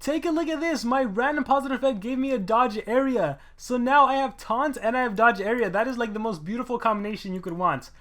Take a look at this. My random positive effect gave me a dodge area. So now I have taunt and I have dodge area. That is like the most beautiful combination you could want.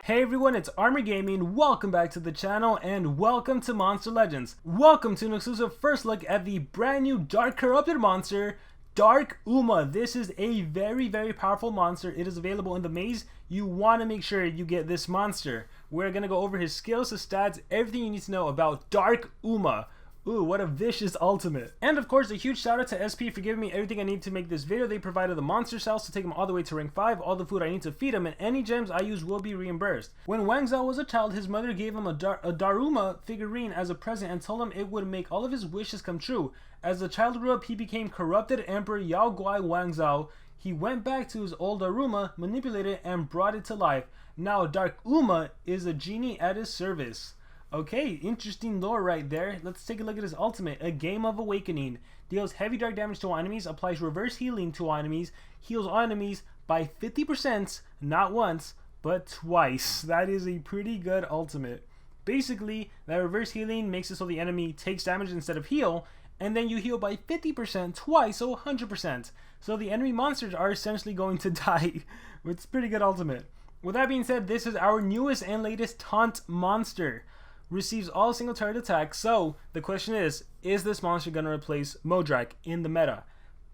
Hey everyone, it's Armor Gaming. Welcome back to the channel and welcome to Monster Legends. Welcome to an exclusive first look at the brand new Dark Corrupted monster, Dark Uma. This is a very powerful monster. It is available in the maze. You want to make sure you get this monster. We're going to go over his skills, his stats, everything you need to know about Dark Uma. Ooh, what a vicious ultimate. And of course, a huge shout out to SP for giving me everything I need to make this video. They provided the monster cells to take him all the way to rank 5, all the food I need to feed him, and any gems I use will be reimbursed. When Wang Zhao was a child, his mother gave him a Daruma figurine as a present and told him it would make all of his wishes come true. As the child grew up, he became corrupted Emperor Yao Guai Wang Zhao. He went back to his old Daruma, manipulated it, and brought it to life. Now Dark Uma is a genie at his service. Okay, interesting lore right there. Let's take a look at his ultimate, a Game of Awakening. Deals heavy dark damage to all enemies, applies reverse healing to all enemies, heals all enemies by 50%, not once, but twice. That is a pretty good ultimate. Basically, that reverse healing makes it so the enemy takes damage instead of heal, and then you heal by 50% twice, so 100%. So the enemy monsters are essentially going to die. It's a pretty good ultimate. With that being said, this is our newest and latest taunt monster. Receives all single target attacks. So the question is this monster gonna replace Modrak in the meta?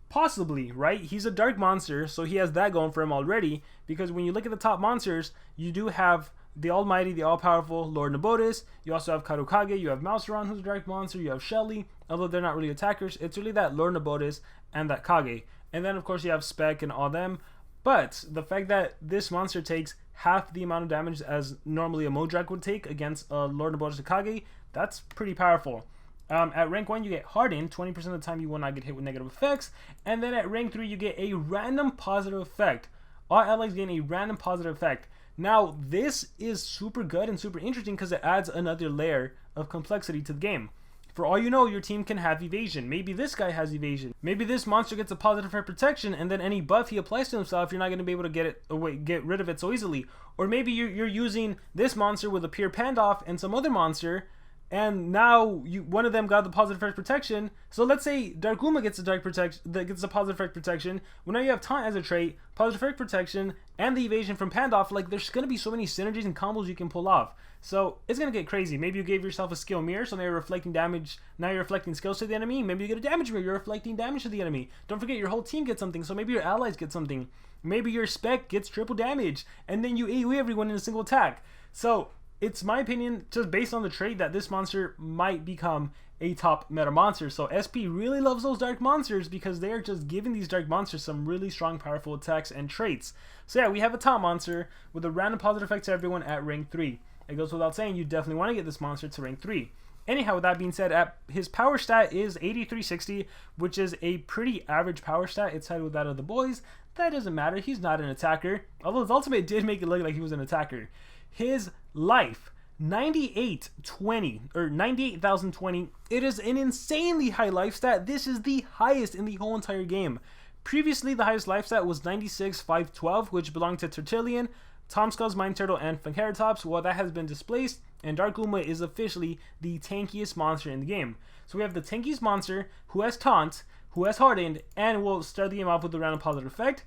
Possibly, right? He's a dark monster, so he has that going for him already, because when you look at the top monsters, you do have the almighty, the all-powerful Lord Nabotis. You also have Karukage, you have Mouseron, who's a dark monster, you have Shelly, although they're not really attackers. It's really that Lord Nabotis and that Kage. And then of course you have Spec and all them. But the fact that this monster takes half the amount of damage as normally a Modrak would take against a Lord Nabotis Kage, that's pretty powerful. At rank 1 you get Hardened, 20% of the time you will not get hit with negative effects, and then at rank 3 you get a random positive effect. All allies gain a random positive effect. Now this is super good and super interesting because it adds another layer of complexity to the game. For all you know, your team can have evasion. Maybe this guy has evasion. Maybe this monster gets a positive for protection, and then any buff he applies to himself, you're not going to be able to get rid of it so easily. Or maybe you're using this monster with a pure Pandoff and some other monster, and now one of them got the positive effect protection. So let's say Dark Uma gets a positive effect protection. Well, now you have Taunt as a trait, positive effect protection, and the evasion from Pandoff. Like, there's going to be so many synergies and combos you can pull off. So it's going to get crazy. Maybe you gave yourself a skill mirror, so now you're reflecting damage. Now you're reflecting skills to the enemy. Maybe you get a damage mirror, you're reflecting damage to the enemy. Don't forget, your whole team gets something, so maybe your allies get something. Maybe your Spec gets triple damage, and then you AoE everyone in a single attack. So it's my opinion, just based on the trait, that this monster might become a top meta monster. So SP really loves those dark monsters because they are just giving these dark monsters some really strong, powerful attacks and traits. So yeah, we have a top monster with a random positive effect to everyone at rank 3. It goes without saying, you definitely want to get this monster to rank 3. Anyhow, with that being said, his power stat is 8360, which is a pretty average power stat. It's tied with that of the boys. That doesn't matter. He's not an attacker, although his ultimate did make it look like he was an attacker. His life, 9820 or 98,020. It is an insanely high life stat. This is the highest in the whole entire game. Previously, the highest life stat was 96,512, which belonged to Tertullian, Tom Skull's Mind Turtle, and Funkeratops. Well, that has been displaced, and Dark Uma is officially the tankiest monster in the game. So we have the tankiest monster who has Taunt, who has Hardened, and we'll start the game off with a random positive effect.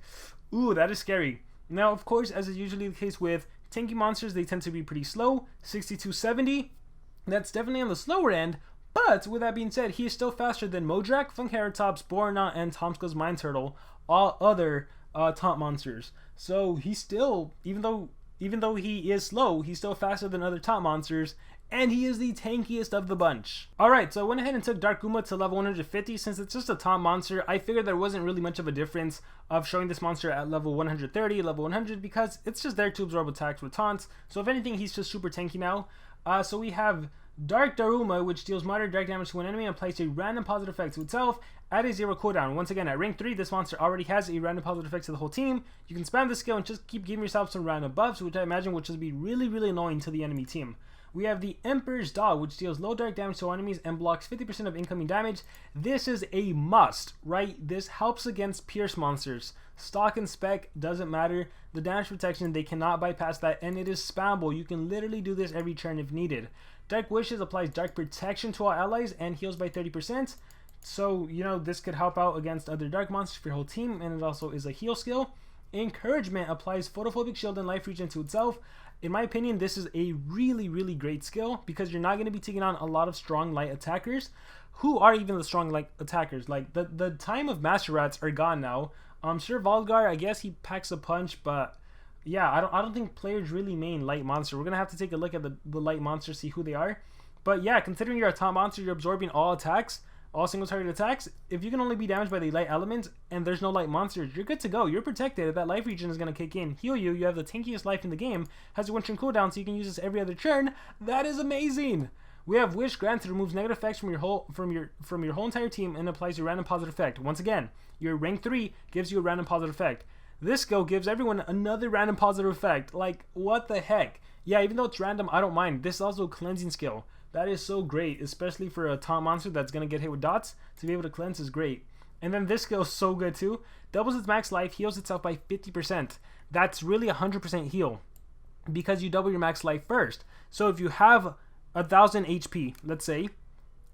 Ooh, that is scary. Now, of course, as is usually the case with tanky monsters, they tend to be pretty slow. 6270, that's definitely on the slower end. But with that being said, he is still faster than Modrak, Funkeratops, Borna, and Tom Skull's Mind Turtle, all other taunt monsters. So he's still, even though he is slow, he's still faster than other taunt monsters, and he is the tankiest of the bunch. Alright, so I went ahead and took Dark Uma to level 150. Since it's just a taunt monster, I figured there wasn't really much of a difference of showing this monster at level 130, level 100, because it's just there to absorb attacks with taunts. So if anything, he's just super tanky now. So we have Dark Daruma, which deals moderate dark damage to an enemy and applies a random positive effect to itself at a 0 cooldown. Once again, at rank 3, this monster already has a random positive effect to the whole team. You can spam this skill and just keep giving yourself some random buffs, which I imagine will just be really annoying to the enemy team. We have the Emperor's Dog, which deals low dark damage to enemies and blocks 50% of incoming damage. This is a must, right? This helps against Pierce monsters. Stock and Spec doesn't matter. The damage protection, they cannot bypass that, and it is spammable. You can literally do this every turn if needed. Dark Wishes applies dark protection to all allies and heals by 30%. So, you know, this could help out against other dark monsters for your whole team, and it also is a heal skill. Encouragement applies photophobic shield and life regen to itself. In my opinion, this is a really, really great skill because you're not going to be taking on a lot of strong light attackers. Who are even the strong light attackers? Like, the time of Master Rats are gone now. Sure, Volgar, I guess he packs a punch, but yeah, I don't think players really main light monster. We're going to have to take a look at the light monsters, see who they are. But yeah, considering you're a top monster, you're absorbing all attacks, all single target attacks. If you can only be damaged by the light element and there's no light monsters, you're good to go. You're protected. If that life regen is going to kick in, heal you. You have the tankiest life in the game. Has a 1 turn cooldown, so you can use this every other turn. That is amazing. We have Wish Granted, removes negative effects from your whole entire team and applies a random positive effect. Once again, your rank 3 gives you a random positive effect. This skill gives everyone another random positive effect. Like, what the heck? Yeah, even though it's random, I don't mind. This is also a cleansing skill. That is so great, especially for a taunt monster that's going to get hit with dots. To be able to cleanse is great. And then this skill is so good too. Doubles its max life, heals itself by 50%. That's really 100% heal because you double your max life first. So if you have 1,000 HP, let's say,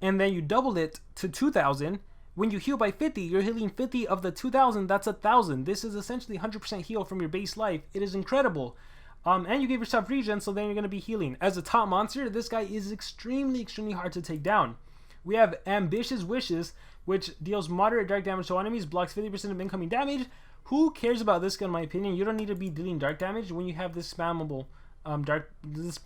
and then you double it to 2,000, when you heal by 50, you're healing 50 of the 2,000, that's 1,000. This is essentially 100% heal from your base life. It is incredible. And you give yourself regen, so then you're going to be healing. As a top monster, this guy is extremely, extremely hard to take down. We have Ambitious Wishes, which deals moderate dark damage to enemies, blocks 50% of incoming damage. Who cares about this skill, in my opinion? You don't need to be dealing dark damage when you have this spammable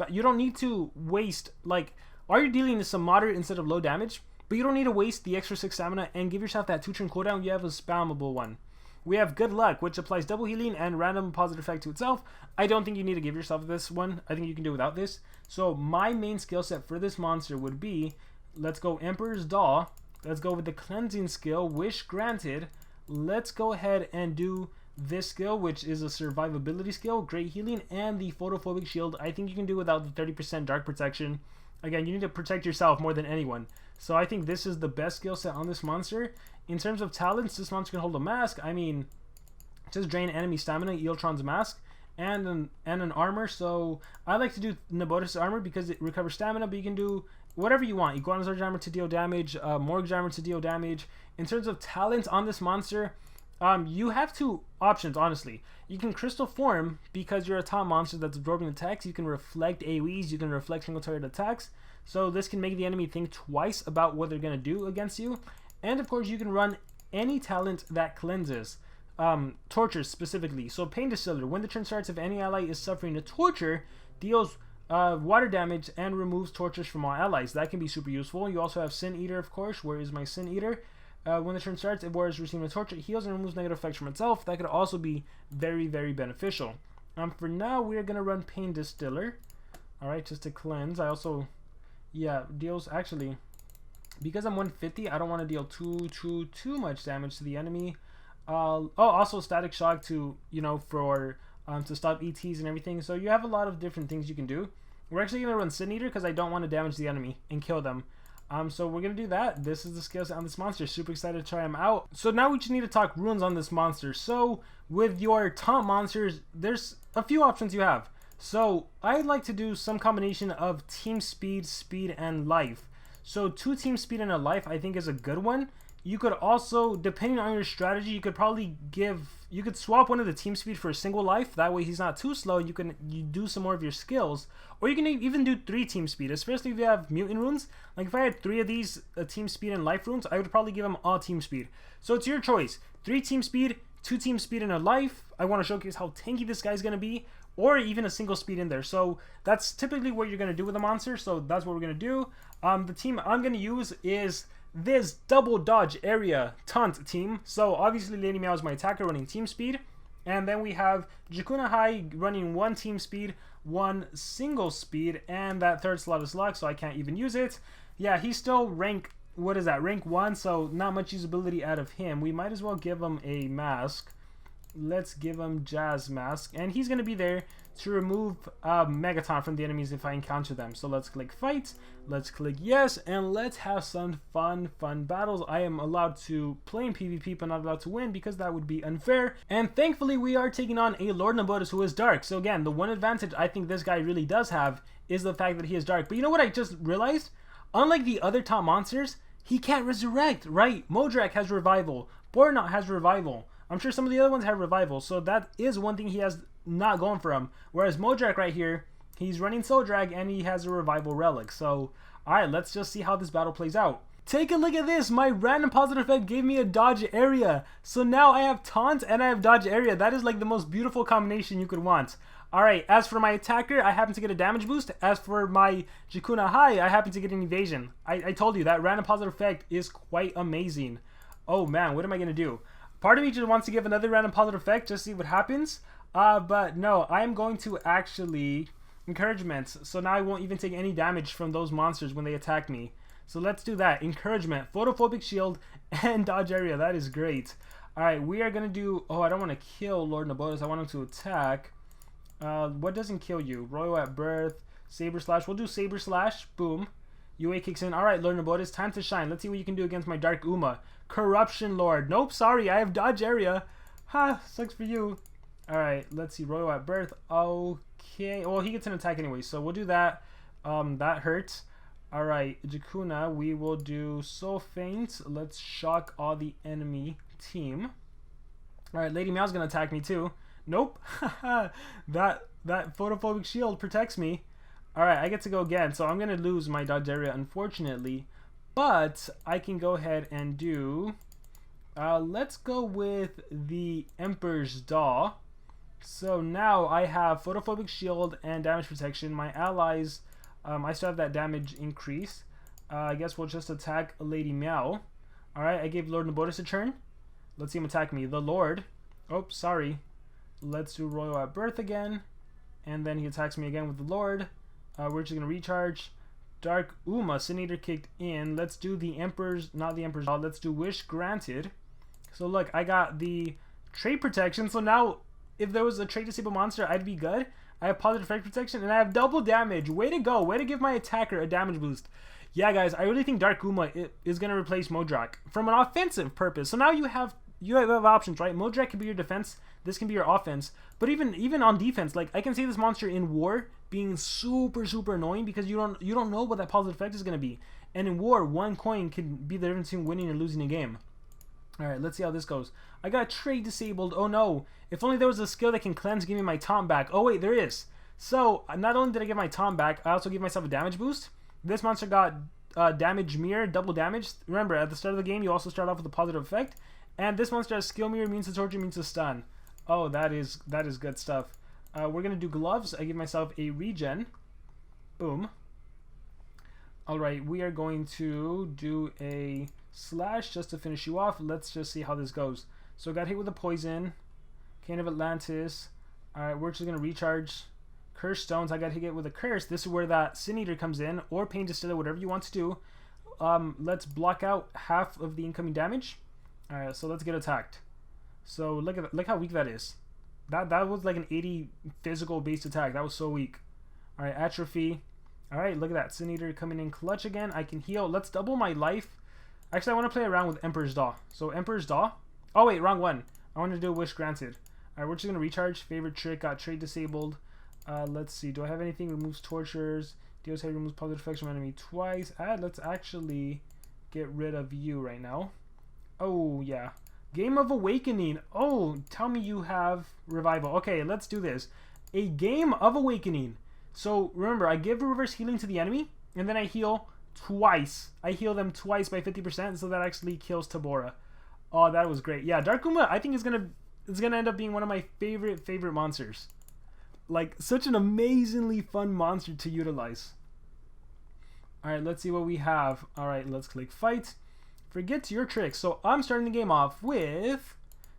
you don't need to waste, like, all you're dealing is some moderate instead of low damage, but you don't need to waste the extra 6 stamina and give yourself that 2 turn cooldown. You have a spammable one. We have Good Luck, which applies double healing and random positive effect to itself. I don't think you need to give yourself this one. I think you can do without this. So my main skill set for this monster would be, let's go Emperor's Daw. Let's go with the cleansing skill, Wish Granted. Let's go ahead and do this skill, which is a survivability skill, great healing, and the photophobic shield. I think you can do without the 30% dark protection. Again, you need to protect yourself more than anyone. So I think this is the best skill set on this monster. In terms of talents, this monster can hold a mask. I mean, just drain enemy stamina, Eiltron's mask, and an armor. So I like to do Nabotis armor because it recovers stamina, but you can do whatever you want. Iguanazar's armor to deal damage, Morg's armor to deal damage. In terms of talents on this monster, you have 2 options, honestly. You can Crystal Form because you're a top monster that's absorbing attacks. You can reflect AoEs, you can reflect single target attacks. So this can make the enemy think twice about what they're going to do against you. And of course, you can run any talent that cleanses. Tortures specifically. So Pain Distiller, when the turn starts, if any ally is suffering a torture, deals water damage and removes tortures from all allies. That can be super useful. You also have Sin Eater, of course. Where is my Sin Eater? When the turn starts, if war is receiving a torture, it heals and removes negative effects from itself. That could also be very, very beneficial. For now, we're going to run Pain Distiller. Alright, just to cleanse. I also, yeah, deals, actually, because I'm 150, I don't want to deal too much damage to the enemy. Also Static Shock to, you know, for, to stop ETs and everything. So you have a lot of different things you can do. We're actually going to run Sin Eater because I don't want to damage the enemy and kill them. So we're going to do that. This is the skill set on this monster. Super excited to try them out. So now we just need to talk runes on this monster. So with your taunt monsters, there's a few options you have. So I'd like to do some combination of team speed, speed, and life. So 2 team speed and a life I think is a good one. You could also, depending on your strategy, you could probably you could swap one of the team speed for a single life. That way he's not too slow. You do some more of your skills. Or you can even do 3 team speed, especially if you have mutant runes. Like if I had 3 of these team speed and life runes, I would probably give them all team speed. So it's your choice. 3 team speed, 2 team speed and a life. I want to showcase how tanky this guy's going to be. Or even a single speed in there. So that's typically what you're going to do with a monster. So that's what we're going to do. The team I'm going to use is this double dodge area taunt team. So obviously Lady Meow is my attacker running team speed. And then we have Jakuna Hai running 1 team speed, 1 single speed. And that 3rd slot is locked, so I can't even use it. Yeah, he's still rank, what is that, rank 1. So not much usability out of him. We might as well give him a mask. Let's give him Jazz Mask, and he's going to be there to remove Megaton from the enemies if I encounter them. So let's click fight, let's click yes, and let's have some fun battles. I am allowed to play in PvP, but not allowed to win because that would be unfair. And thankfully we are taking on a Lord Nabotus who is dark. So again, the one advantage I think this guy really does have is the fact that he is dark. But you know what I just realized? Unlike the other top monsters, he can't resurrect, right? Modrak has revival, Bornot has revival. I'm sure some of the other ones have revival, so that is one thing he has not going for him. Whereas Modrak right here, he's running Soul Drag and he has a revival relic. So, alright, let's just see how this battle plays out. Take a look at this. My random positive effect gave me a dodge area. So now I have taunt and I have dodge area. That is like the most beautiful combination you could want. Alright, as for my attacker, I happen to get a damage boost. As for my Jikuna High, I happen to get an evasion. I told you, that random positive effect is quite amazing. Oh man, what am I going to do? Part of me just wants to give another random positive effect, just see what happens. But no, I am going to actually encouragements. So now I won't even take any damage from those monsters when they attack me. So let's do that. Encouragement, photophobic shield, and dodge area. That is great. Alright, we are going to do... Oh, I don't want to kill Lord Nabotus. I want him to attack. What doesn't kill you? Royal at birth, Saber Slash. We'll do Saber Slash. Boom. UA kicks in. Alright, Lord Nabotus, time to shine. Let's see what you can do against my Dark Uma. Corruption Lord. Nope, sorry, I have dodge area. Ha, sucks for you. Alright, let's see. Royal at birth. Okay. Well, he gets an attack anyway, so we'll do that. That hurts. Alright, Jakuna, we will do Soul Feint. Let's shock all the enemy team. Alright, Lady Meow's gonna attack me too. Nope. that photophobic shield protects me. Alright, I get to go again, so I'm going to lose my dodge area, unfortunately. But I can go ahead and do... let's go with the Emperor's Daw. So now I have photophobic shield and damage protection. My allies, I still have that damage increase. I guess we'll just attack Lady Meow. Alright, I gave Lord Nabotus a turn. Let's see him attack me. The Lord. Oh, sorry. Let's do Royal at birth again. And then he attacks me again with the Lord. We're just going to recharge. Dark Uma, Sin Eater kicked in. Let's do the Emperor's, not the Emperor's, let's do Wish Granted. So look, I got the trait protection. So now, if there was a trait disabled monster, I'd be good. I have positive effect protection, and I have double damage. Way to go. Way to give my attacker a damage boost. Yeah, guys, I really think Dark Uma is going to replace Modrak from an offensive purpose. So now you have options, right? Modrak can be your defense. This can be your offense. But even on defense, like, I can see this monster in war being super annoying because you don't know what that positive effect is going to be. And in war, one coin can be the difference between winning or losing a game. Alright, let's see how this goes. I got trade disabled. Oh no. If only there was a skill that can cleanse, give me my taunt back. Oh wait, there is. So, not only did I get my taunt back, I also gave myself a damage boost. This monster got damage mirror, double damage. Remember, at the start of the game, you also start off with a positive effect. And this monster has skill mirror, means to torture, means to stun. Oh, that is good stuff. We're going to do gloves. I give myself a regen. Boom. Alright, we are going to do a slash just to finish you off. Let's just see how this goes. So I got hit with a poison. Cane of Atlantis. Alright, we're just going to recharge. Curse stones. I got hit with a curse. This is where that Sin Eater comes in. Or Pain Distiller, whatever you want to do. Let's block out half of the incoming damage. Alright, so let's get attacked. So look how weak that is. That was like an 80 physical based attack. That was so weak. Alright, Atrophy. Alright, look at that. Sin Eater coming in clutch again. I can heal. Let's double my life. Actually, I want to play around with Emperor's Daw. So Emperor's Daw. Oh wait, wrong one. I want to do Wish Granted. Alright, we're just going to recharge. Favorite trick. Got trade disabled. Let's see. Do I have anything? Removes tortures. Deals heavy, removes positive effects from enemy twice. Let's actually get rid of you right now. Oh, yeah. Game of Awakening. Oh, tell me you have Revival. Okay, let's do this. A Game of Awakening. So, remember, I give reverse healing to the enemy, and then I heal twice. I heal them twice by 50%, so that actually kills Tabora. Oh, that was great. Yeah, Dark Uma, I think is gonna end up being one of my favorite monsters. Like, such an amazingly fun monster to utilize. Alright, let's see what we have. Alright, let's click Fight. Forget your tricks. So I'm starting the game off with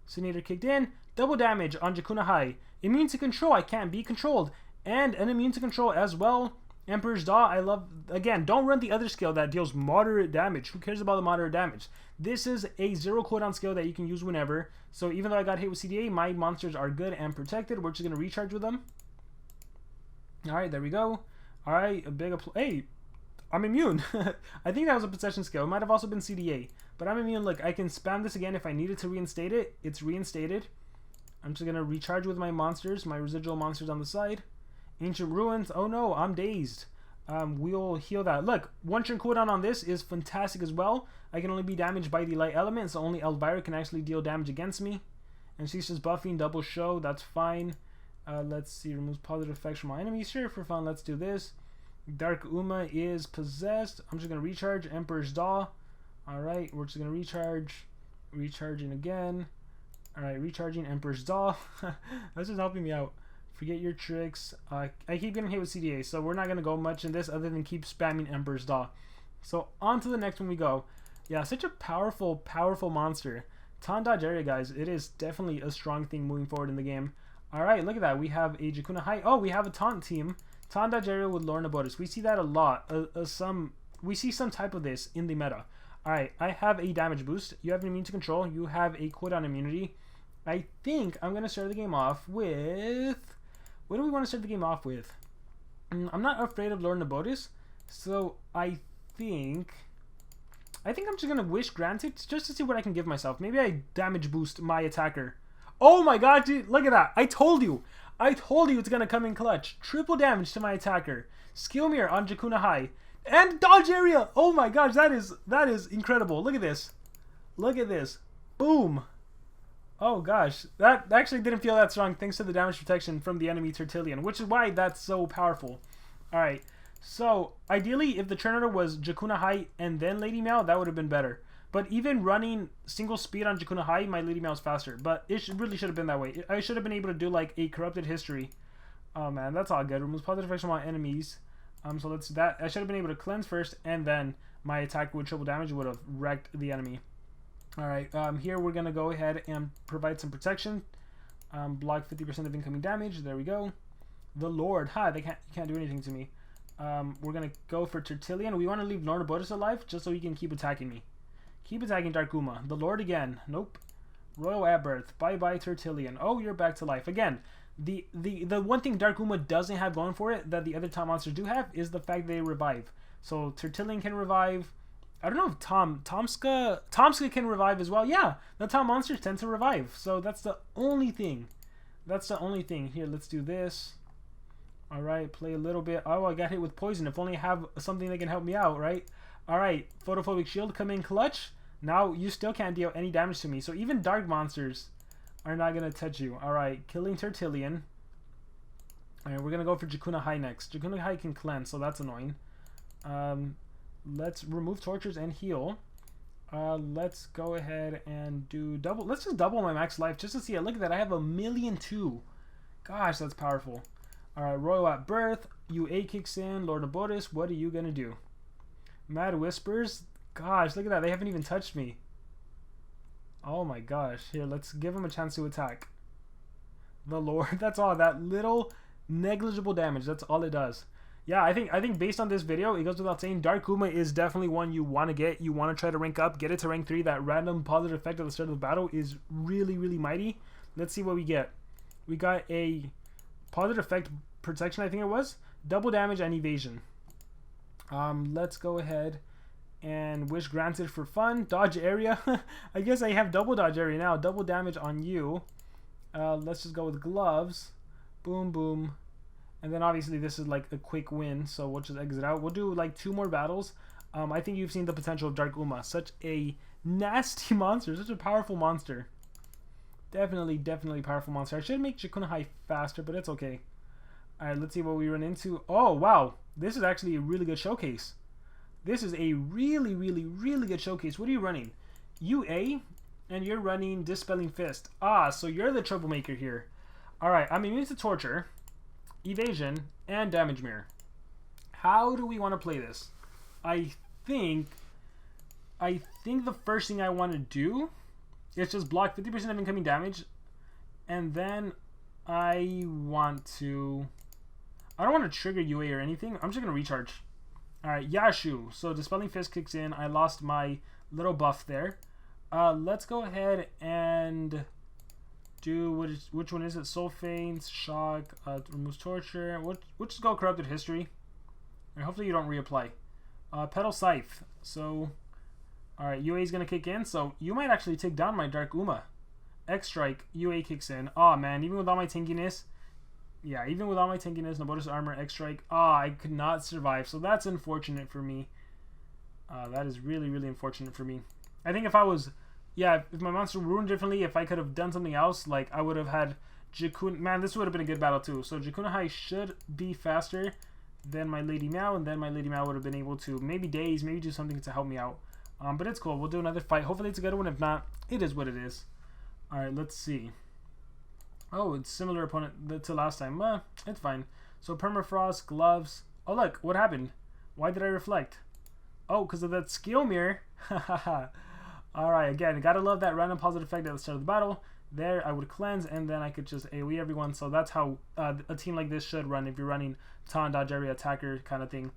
Sin Eater kicked in, double damage on Jakuna High. Immune to control, I can't be controlled. And an immune to control as well. Emperor's Daw, I love, again, don't run the other skill that deals moderate damage. Who cares about the moderate damage? This is a 0 cooldown skill that you can use whenever. So even though I got hit with CDA, my monsters are good and protected. We're just going to recharge with them. Alright, there we go. Alright, a big hey, I'm immune. I think that was a possession skill. It might have also been CDA. But I'm immune. Look, I can spam this again if I needed to reinstate it. It's reinstated. I'm just going to recharge with my monsters, my residual monsters on the side. Ancient Ruins. Oh no, I'm dazed. We'll heal that. Look, 1 turn cooldown on this is fantastic as well. I can only be damaged by the light element, so only Elvira can actually deal damage against me. And she's just buffing, double show, that's fine. Let's see, removes positive effects from my enemies. Sure, for fun, let's do this. Dark Uma is possessed. I'm just going to recharge. Emperor's Daw. Alright, we're just going to recharge. Recharging again. Alright, recharging Emperor's Daw. That's just helping me out. Forget your tricks. I keep getting hit with CDA, so we're not going to go much in this other than keep spamming Emperor's Daw. So on to the next one we go. Yeah, such a powerful, powerful monster. Taunt dodge area, guys. It is definitely a strong thing moving forward in the game. Alright, look at that. We have a Jakuna High. Oh, we have a taunt team. Taunt dodge area with Lorna Bodis. We see that a lot. We see some type of this in the meta. Alright, I have a damage boost. You have an immune to control. You have a cooldown immunity. I think I'm going to start the game off with... What do we want to start the game off with? I'm not afraid of Lorna Bodis. So I think I'm just going to wish granted just to see what I can give myself. Maybe I damage boost my attacker. Oh my god, dude, look at that. I told you it's going to come in clutch. Triple damage to my attacker. Skill mirror on Jakuna High. And dodge area. Oh my gosh, that is incredible. Look at this. Look at this. Boom. Oh gosh, that actually didn't feel that strong thanks to the damage protection from the enemy Tertullian, which is why that's so powerful. Alright, so ideally if the turn order was Jakuna High and then Lady Meow, that would have been better. But even running single speed on Jakuna High, my Lady Meow is faster. But it really should have been that way. I should have been able to do like a corrupted history. Oh man, that's all good. Removes positive effects from my enemies. So let's do that. I should have been able to cleanse first, and then my attack with triple damage would have wrecked the enemy. Alright, here we're going to go ahead and provide some protection. Block 50% of incoming damage. There we go. The Lord. Ha, you can't do anything to me. We're going to go for Tertullian. We want to leave Lorna Bodis alive just so he can keep attacking me. Keep attacking Dark Uma. The Lord again. Nope. Royal Aberth. Bye-bye Tertullian. Oh, you're back to life. Again, the one thing Dark Uma doesn't have going for it that the other top monsters do have is the fact they revive. So Tertullian can revive. I don't know if Tomska can revive as well. Yeah, the top monsters tend to revive. So that's the only thing. That's the only thing. Here, let's do this. Alright, play a little bit. Oh, I got hit with poison. If only I have something that can help me out, right? Alright, Photophobic Shield come in clutch. Now you still can't deal any damage to me. So even dark monsters are not going to touch you. Alright, killing Tertullian. Alright, we're going to go for Jakuna High next. Jakuna High can cleanse, so that's annoying. Let's remove tortures and heal. Let's go ahead and do double. Let's just double my max life just to see it. Look at that. I have 1,000,002. Gosh, that's powerful. Alright, Royal at Birth. UA kicks in. Lord of Bodis, what are you going to do? Mad Whispers. Gosh, look at that. They haven't even touched me. Oh my gosh. Here, let's give him a chance to attack. The Lord. That's all. That little negligible damage. That's all it does. Yeah, I think based on this video, it goes without saying, Dark Uma is definitely one you want to get. You want to try to rank up, get it to rank 3. That random positive effect at the start of the battle is really, really mighty. Let's see what we get. We got a positive effect protection, I think it was. Double damage and evasion. Let's go ahead and wish granted for fun. Dodge area. I guess I have double dodge area now. Double damage on you. Let's just go with gloves. Boom, boom. And then obviously this is like a quick win, so we'll just exit out. We'll do like 2 more battles. I think you've seen the potential of Dark Uma. Such a nasty monster, such a powerful monster. Definitely powerful monster. I should make Jakuna High faster, but it's okay. Alright, let's see what we run into. Oh, wow. This is actually a really good showcase. This is a really good showcase. What are you running? UA, and you're running Dispelling Fist. Ah, so you're the troublemaker here. Alright, I'm immune to torture, evasion, and damage mirror. How do we want to play this? I think the first thing I want to do is just block 50% of incoming damage, and then I don't want to trigger UA or anything. I'm just gonna recharge. Alright, Yashu. So Dispelling Fist kicks in. I lost my little buff there. Let's go ahead and Which one is it? Soul Feigns, Shock, removes Torture. We'll just go Corrupted History. And hopefully you don't reapply. Petal Scythe. So, alright, UA is going to kick in. So, you might actually take down my Dark Uma. X-Strike, UA kicks in. Oh man, even with all my tankiness. Yeah, even with all my tankiness, no bonus armor, X-Strike. I could not survive. So, that's unfortunate for me. That is really, really unfortunate for me. I think if I was... Yeah, if my monster ruined differently, if I could have done something else, like I would have had Jakun... Man, this would have been a good battle too. So Jakuna High should be faster than my Lady Meow, and then my Lady Meow would have been able to maybe daze, maybe do something to help me out. But it's cool. We'll do another fight. Hopefully it's a good one. If not, it is what it is. Alright, let's see. Oh, it's similar opponent to last time. It's fine. So Permafrost, Gloves. Oh, look. What happened? Why did I reflect? Oh, because of that skill mirror. Hahaha. Alright, again, gotta love that random positive effect at the start of the battle. There, I would cleanse, and then I could just AoE everyone. So that's how a team like this should run if you're running Taunt, Dodge Area, Attacker kind of thing.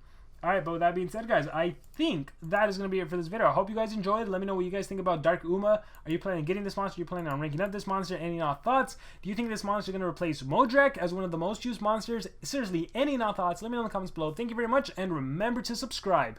Alright, but with that being said, guys, I think that is going to be it for this video. I hope you guys enjoyed. Let me know what you guys think about Dark Uma. Are you planning on getting this monster? Are you planning on ranking up this monster? Any thoughts? Do you think this monster is going to replace Modrek as one of the most used monsters? Seriously, any thoughts? Let me know in the comments below. Thank you very much, and remember to subscribe.